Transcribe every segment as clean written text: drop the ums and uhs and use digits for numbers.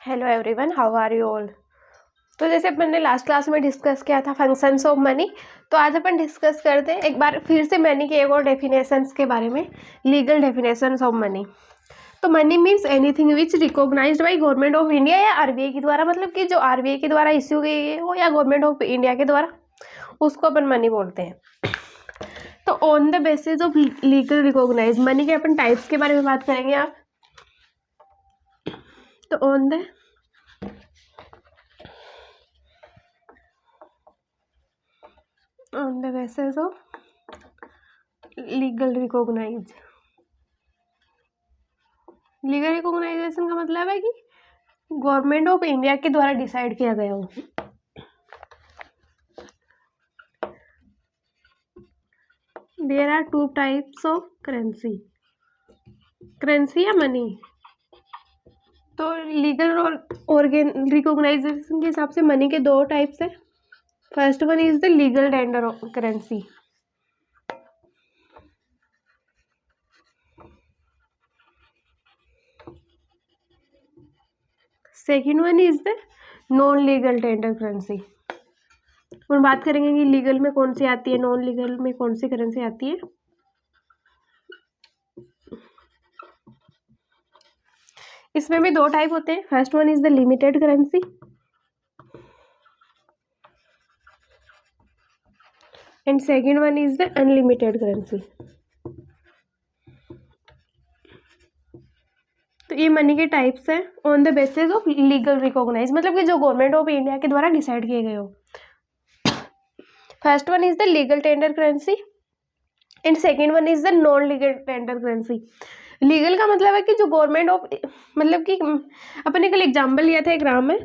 Hello everyone, how are you all. तो जैसे अपन ने लास्ट क्लास में डिस्कस किया था फंक्शंस ऑफ मनी, तो आज अपन डिस्कस करते हैं एक बार फिर से मनी के एक और डेफिनेशंस के बारे में, लीगल डेफिनेशंस ऑफ मनी। तो money means anything which recognized by government of India या आरबीआई के द्वारा, मतलब कि जो आरबीआई के द्वारा इश्यू की हो या गवर्नमेंट ऑफ इंडिया के द्वारा, उसको अपन मनी बोलते हैं। तो on the basis of legal recognize money के अपन टाइप्स के बारे में बात करेंगे आप। तो on the basis of legal recognize, legal recognization का मतलब है कि गवर्नमेंट ऑफ इंडिया के द्वारा डिसाइड किया गया हो। There are two types of currency, currency या मनी। तो लीगल और रिकॉग्नाइजेशन के हिसाब से मनी के दो टाइप्स है। First one is the legal tender of currency, second one is the non legal tender currency. हम बात करेंगे कि लीगल में कौन सी आती है, नॉन लीगल में कौन सी करेंसी आती है। इसमें भी दो टाइप होते हैं। First one is the limited currency and second one is the unlimited currency. तो ये मनी के टाइप्स हैं on the basis of legal recognize, मतलब कि जो गवर्नमेंट ऑफ इंडिया के द्वारा डिसाइड किए गए हो। First one is the legal tender currency and second one is the non legal tender currency. Legal का मतलब है कि जो गवर्नमेंट ऑफ, मतलब कि अपन ने कल एग्जाम्पल लिया था, एक राम है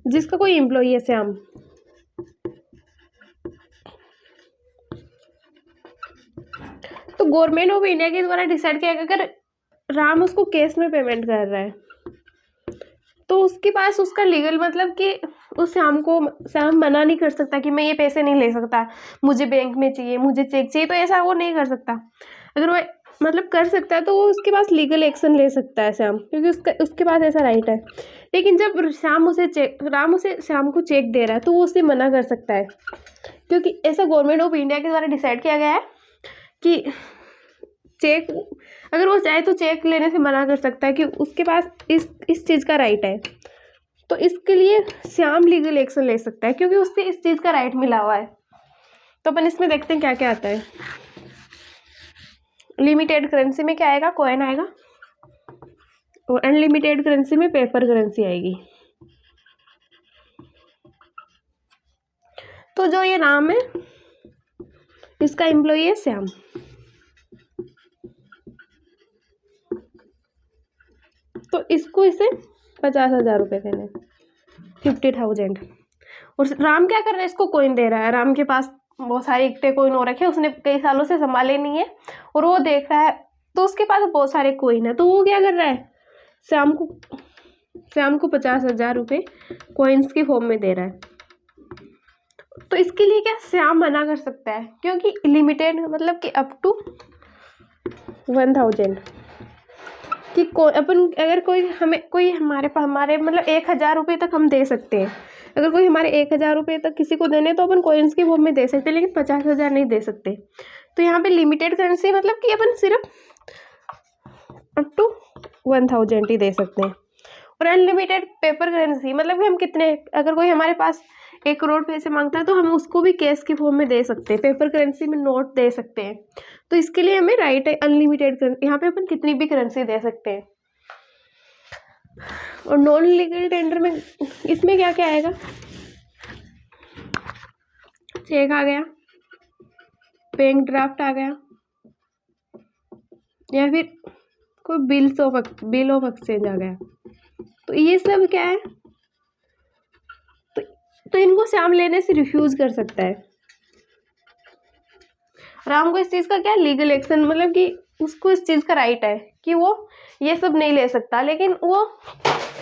जिसका कोई एम्प्लॉई है श्याम, तो गवर्नमेंट ऑफ इंडिया के द्वारा डिसाइड किया गया अगर राम उसको कैश में पेमेंट कर रहा है तो उसके पास उसका लीगल, मतलब कि उस श्याम मना नहीं कर सकता कि मैं ये पैसे नहीं ले सकता, मुझे बैंक में चाहिए, मुझे चेक चाहिए, तो ऐसा वो नहीं कर सकता। अगर वो मतलब कर सकता है तो वो उसके पास लीगल एक्शन ले सकता है श्याम, क्योंकि उसके पास ऐसा राइट है। लेकिन जब राम उसे श्याम को चेक दे रहा है तो वो उसे मना कर सकता है, क्योंकि ऐसा गवर्नमेंट ऑफ इंडिया के द्वारा डिसाइड किया गया है कि चेक अगर वो चाहे तो चेक लेने से मना कर सकता है कि उसके पास इस चीज़ का राइट है। तो इसके लिए श्याम लीगल एक्शन ले सकता है क्योंकि उससे इस चीज़ का राइट मिला हुआ है। तो अपन इसमें देखते हैं क्या क्या आता है। लिमिटेड करेंसी में क्या आएगा, कॉइन आएगा, और अनलिमिटेड करेंसी में पेपर करेंसी आएगी। तो जो ये राम है इसका एम्प्लॉई है श्याम, तो इसको इसे 50,000 रुपये देने, 50,000। और राम क्या कर रहा है, इसको कॉइन दे रहा है। राम के पास बहुत सारे इकट्ठे कॉइन हो रखे, उसने कई सालों से संभाले नहीं है और वो देख रहा है, तो उसके पास बहुत सारे कॉइन है, तो वो क्या कर रहा है, श्याम को 50,000 रुपये कॉइन्स की फॉर्म में दे रहा है। तो इसके लिए क्या श्याम मना कर सकता है, क्योंकि लिमिटेड मतलब कि अप टू 1,000 कि अपन अगर कोई हमारे मतलब 1,000 रुपये तक हम दे सकते हैं। अगर कोई हमारे 1,000 रुपये तक किसी को देने तो अपन कॉइन्स की फॉर्म में दे सकते हैं, लेकिन 50,000 नहीं दे सकते। तो यहाँ पे लिमिटेड करेंसी मतलब कि अपन सिर्फ अप टू 1,000 ही दे सकते हैं। और अनलिमिटेड पेपर करेंसी मतलब कि हम कितने, अगर कोई हमारे पास 1 करोड़ पैसे मांगता है तो हम उसको भी कैश की फॉर्म में दे सकते हैं, पेपर करेंसी में नोट दे सकते हैं। तो इसके लिए हमें राइट है अनलिमिटेड करेंसी, यहाँ पे अपन कितनी भी करेंसी दे सकते हैं। और नॉन लीगल टेंडर में इसमें क्या क्या आएगा, चेक आ गया, बैंक ड्राफ्ट आ गया, या फिर कोई बिल ऑफ एक्सचेंज आ गया। तो ये सब क्या है, तो इनको श्याम लेने से रिफ्यूज कर सकता है। राम को इस चीज का क्या लीगल एक्शन, मतलब कि उसको इस चीज का राइट है कि वो ये सब नहीं ले सकता, लेकिन वो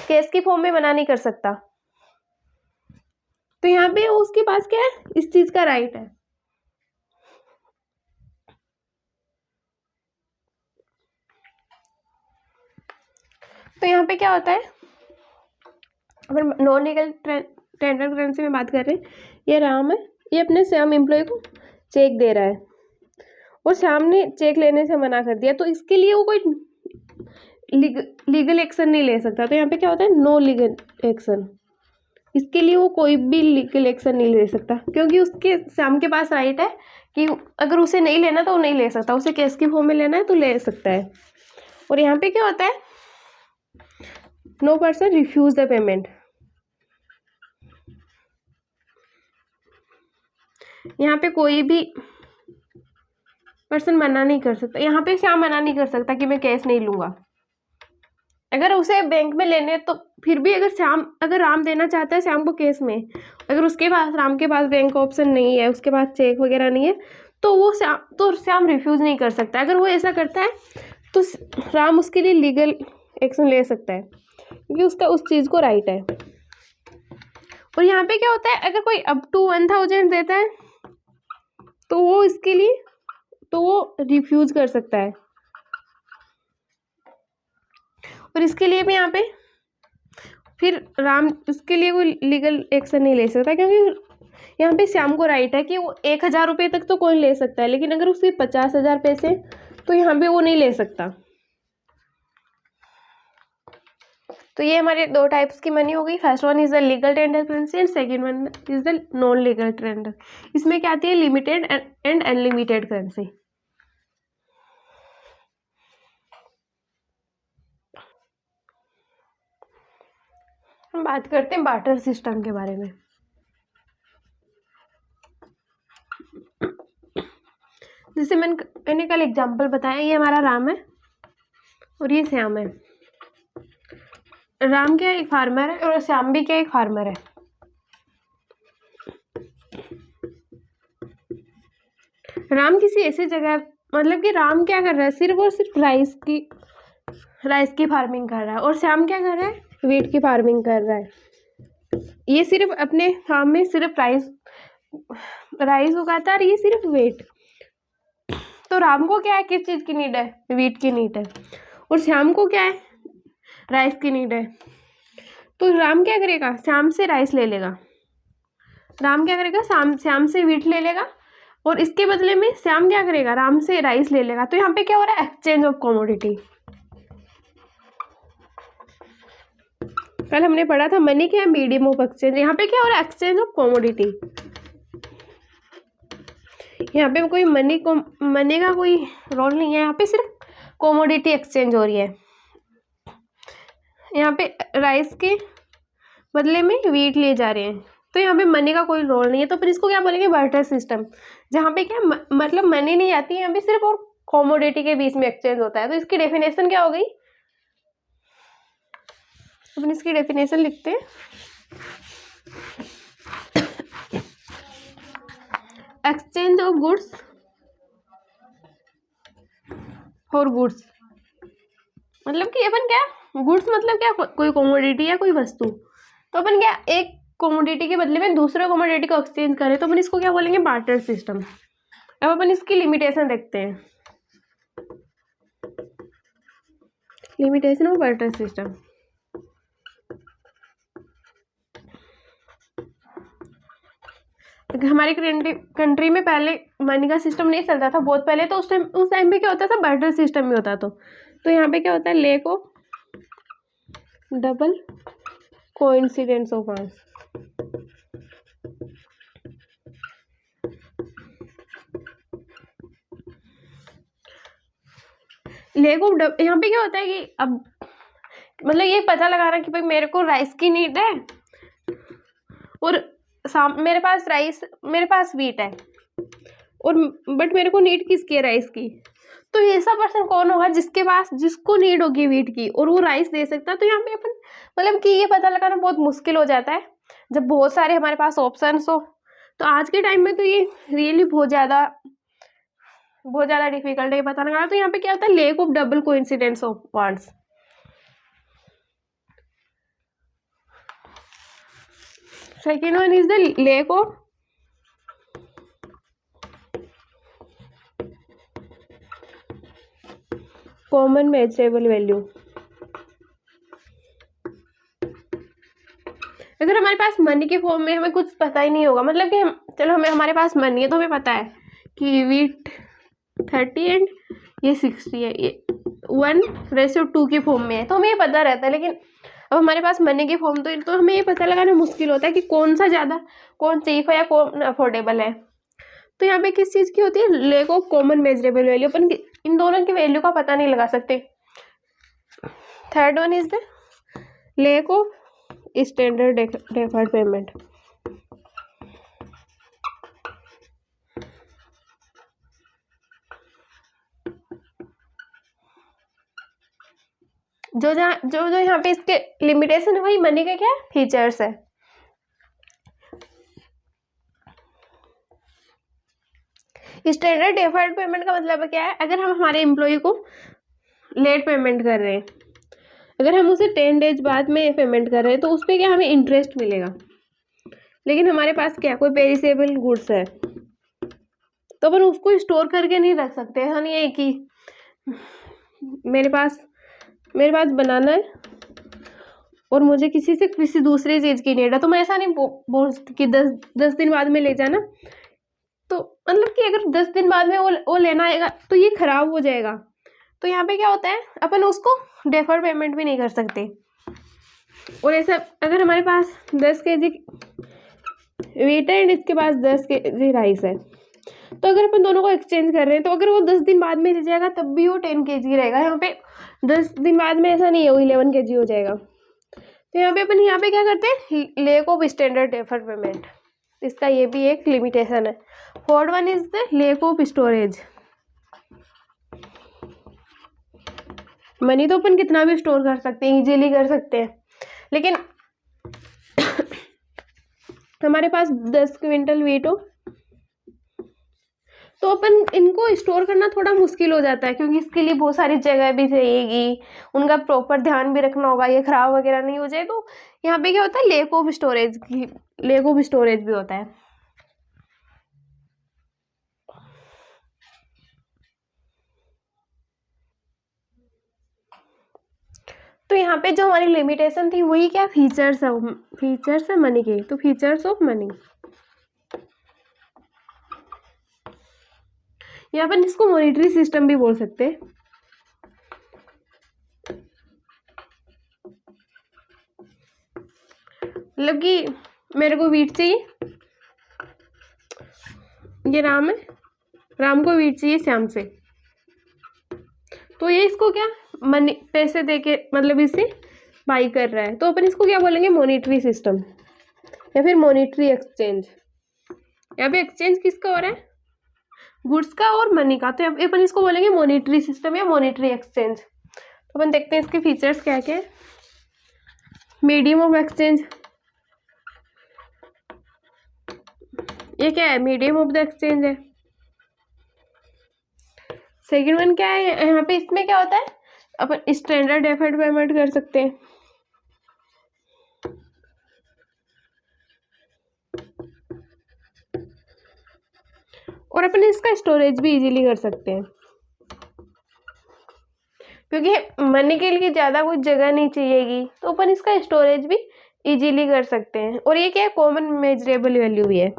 केस की फॉर्म में मना नहीं कर सकता। तो यहाँ पे उसके पास क्या है, इस चीज का राइट है। तो यहाँ पे क्या होता है, अपन नॉन लीगल टेंडर करेंसी में बात कर रहे हैं। ये राम है, ये अपने श्याम एम्प्लॉय को चेक दे रहा है और श्याम ने चेक लेने से मना कर दिया, तो इसके लिए वो कोई लीगल एक्शन नहीं ले सकता। तो यहाँ पे क्या होता है, नो लीगल एक्शन। इसके लिए वो कोई भी लीगल एक्शन नहीं ले सकता, क्योंकि उसके श्याम के पास राइट है कि अगर उसे नहीं लेना तो वो नहीं ले सकता, उसे केस की फॉर्म में लेना है तो ले सकता है। और यहाँ पे क्या होता है, no person refuse the payment. यहाँ पे कोई भी पर्सन मना नहीं कर सकता। यहाँ पे श्याम मना नहीं कर सकता कि मैं कैश नहीं लूंगा। अगर उसे बैंक में लेने तो फिर भी अगर राम देना चाहता है श्याम को केस में, अगर उसके पास राम के पास बैंक ऑप्शन नहीं है, उसके पास चेक वगैरह नहीं है, तो श्याम रिफ्यूज नहीं कर सकता। अगर वो ऐसा करता है तो राम उसके लिए लीगल एक्शन ले सकता है, क्योंकि उसका उस चीज़ को राइट है। और यहाँ पे क्या होता है, अगर कोई अप टू 1000 देता है तो वो इसके लिए रिफ्यूज कर सकता है। और इसके लिए भी यहाँ पे फिर राम उसके लिए कोई लीगल एक्शन नहीं ले सकता, क्योंकि यहाँ पे श्याम को राइट है कि वो 1000 रुपये तक तो कोई ले सकता है, लेकिन अगर उसके 50,000 पैसे तो यहाँ पे वो नहीं ले सकता। तो ये हमारे दो टाइप्स की मनी हो गई। First one is the legal tender currency and second one is the non legal tender. इसमें क्या आती है, लिमिटेड एंड अनलिमिटेड करेंसी। हम बात करते हैं बार्टर सिस्टम के बारे में। जैसे मैंने कल एग्जांपल बताया, ये हमारा राम है और ये श्याम है। राम क्या एक फार्मर है और श्याम भी क्या एक फार्मर है। राम किसी ऐसी जगह, मतलब कि राम क्या कर रहा है, सिर्फ और सिर्फ राइस की फार्मिंग कर रहा है, और श्याम क्या कर रहा है, वीट की फार्मिंग कर रहा है। ये सिर्फ अपने फार्म में सिर्फ राइस उगाता है और ये सिर्फ वीट। तो राम को क्या है, किस चीज़ की नीड है, वीट की नीड है, और श्याम को क्या है, राइस की नीड है। तो राम क्या करेगा, श्याम से राइस ले लेगा, राम क्या करेगा, श्याम से वीट ले लेगा, और इसके बदले में श्याम क्या करेगा, राम से राइस ले लेगा। तो यहाँ पे क्या हो रहा है, एक्सचेंज ऑफ कमोडिटी। कल हमने पढ़ा था मनी क्या है, मीडियम ऑफ एक्सचेंज। यहाँ पे क्या हो रहा है, एक्सचेंज ऑफ कमोडिटी। यहाँ पे कोई मनी का कोई रोल नहीं है, यहाँ पे सिर्फ कमोडिटी एक्सचेंज हो रही है। यहाँ पे राइस के बदले में वीट लिए जा रहे हैं, तो यहाँ पे मनी का कोई रोल नहीं है। तो फिर इसको क्या बोलेंगे, बार्टर सिस्टम, जहाँ पे क्या मतलब मनी नहीं आती है, यहाँ पे सिर्फ और कमोडिटी के बीच में एक्सचेंज होता है। तो इसकी डेफिनेशन क्या हो गई, अपन इसकी डेफिनेशन लिखते हैं। Exchange of goods for goods, मतलब कि अपन क्या, गुड्स मतलब क्या, कोई कमोडिटी या कोई वस्तु, तो अपन क्या एक कमोडिटी के बदले में दूसरे कमोडिटी को एक्सचेंज करें, तो अपन इसको क्या बोलेंगे, बार्टर सिस्टम। अब अपन इसकी लिमिटेशन देखते हैं, लिमिटेशन ऑफ बार्टर सिस्टम। हमारी कंट्री में पहले मनी का सिस्टम नहीं चलता था, बहुत पहले। तो उस टाइम पे क्या होता था, बार्टर सिस्टम में होता। तो यहाँ पे क्या होता है, lack of double coincidence of funds. Lack of यहाँ पे क्या होता है कि अब मतलब ये पता लगा रहा कि भाई मेरे को राइस की नीड है और मेरे पास वीट है, और बट मेरे को नीड किसकी है, राइस की। तो ऐसा पर्सन कौन होगा जिसको नीड होगी वीट की और वो राइस दे सकता है। तो यहाँ पे अपन मतलब कि ये पता लगाना बहुत मुश्किल हो जाता है जब बहुत सारे हमारे पास ऑप्शंस हो। तो आज के टाइम में तो ये रियली बहुत ज़्यादा डिफिकल्ट है पता लगाना। तो यहाँ पे क्या होता है, lack of double coincidence of funds. Second one is the lack of common measurable value. अगर हमारे पास मनी के फॉर्म में हमें कुछ पता ही नहीं होगा, मतलब कि चलो हमारे पास मनी है तो हमें पता है कि वीट 30 एंड ये 60 है, ये 1:2 के फॉर्म में है, तो हमें ये पता रहता है। लेकिन अब हमारे पास मनी के फॉर्म तो हमें ये पता लगाना मुश्किल होता है कि कौन सा ज़्यादा, कौन चीप है या कौन अफोर्डेबल है। तो यहाँ पे किस चीज़ की होती है, lack of common measurable value, अपन इन दोनों की वैल्यू का पता नहीं लगा सकते। Third one is the lack of standard deferred payment. जो यहाँ पे इसके लिमिटेशन है वही मनी के क्या फीचर्स है। स्टैंडर्ड डेफर्ड पेमेंट का मतलब क्या है, अगर हम हमारे एम्प्लॉय को लेट पेमेंट कर रहे हैं, अगर हम उसे 10 डेज बाद में पेमेंट कर रहे हैं तो उस पर क्या हमें इंटरेस्ट मिलेगा। लेकिन हमारे पास क्या कोई पेरिसेबल गुड्स है तो अपन उसको स्टोर करके नहीं रख सकते। ऐसा नहीं है कि मेरे पास बनाना है और मुझे किसी से किसी दूसरी चीज़ की नीड है, तो मैं ऐसा नहीं बोल कि 10 दिन बाद में ले जाना। तो मतलब कि अगर 10 दिन बाद में वो लेना आएगा तो ये खराब हो जाएगा। तो यहाँ पे क्या होता है, अपन उसको डेफर पेमेंट भी नहीं कर सकते। और ऐसा अगर हमारे पास 10 kg वीट है एंड इसके पास 10 kg राइस है, तो अगर अपन दोनों को एक्सचेंज कर रहे हैं तो अगर वो 10 दिन बाद में ले जाएगा तब भी वो 10 kg रहेगा। यहाँ पे 10 दिन बाद में ऐसा नहीं है वो 11 kg हो जाएगा। तो यहाँ पे अपन क्या करते हैं, lake of standard defer payment, इसका ये भी एक लिमिटेशन है। Fourth one is the lack of storage. Money तो अपन कितना भी स्टोर कर सकते हैं, इजीली कर सकते हैं, लेकिन हमारे पास 10 क्विंटल वीट हो तो अपन इनको स्टोर करना थोड़ा मुश्किल हो जाता है, क्योंकि इसके लिए बहुत सारी जगह भी चाहिएगी, उनका प्रॉपर ध्यान भी रखना होगा, ये खराब वगैरह नहीं हो जाए। तो यहाँ पे क्या होता है, लेक ऑफ स्टोरेज भी होता है। तो यहाँ पे जो हमारी लिमिटेशन थी वही क्या, फीचर्स है मनी के, तो फीचर्स ऑफ मनी। यहाँ पर इसको मॉनिटरी सिस्टम भी बोल सकते हैं। मतलब कि मेरे को वीट चाहिए, ये राम है, राम को वीट चाहिए श्याम से, तो ये इसको क्या मनी पैसे देके मतलब इसे बाई कर रहा है, तो अपन इसको क्या बोलेंगे, मॉनिटरी सिस्टम या फिर मॉनिटरी एक्सचेंज। यहाँ पे एक्सचेंज किसका हो रहा है, गुड्स का और मनी का, तो अपन इसको बोलेंगे मॉनिटरी सिस्टम या मॉनिटरी एक्सचेंज। तो अपन देखते हैं इसके फीचर्स क्या क्या है। मीडियम ऑफ एक्सचेंज, ये क्या है, मीडियम ऑफ द एक्सचेंज है। सेकेंड वन क्या है, यहाँ पे इसमें क्या होता है, अपन स्टैंडर्ड डेफर्ड पेमेंट कर सकते हैं। और अपन इसका स्टोरेज भी इजीली कर सकते हैं, क्योंकि मनी के लिए ज़्यादा कुछ जगह नहीं चाहिएगी, तो अपन इसका स्टोरेज भी इजीली कर सकते हैं। और ये क्या है, कॉमन मेजरेबल वैल्यू भी है।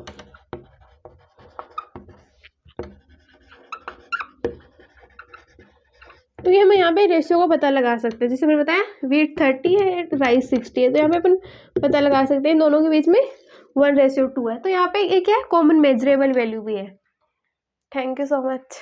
तो ये हम यहाँ पे रेशियो का पता लगा सकते हैं, जैसे मैंने बताया वीट 30 है राइस 60 है, तो यहाँ पे अपन पता लगा सकते हैं दोनों के बीच में 1:2 है। तो यहाँ पे ये क्या है, कॉमन मेजरेबल वैल्यू भी है। Thank you so much.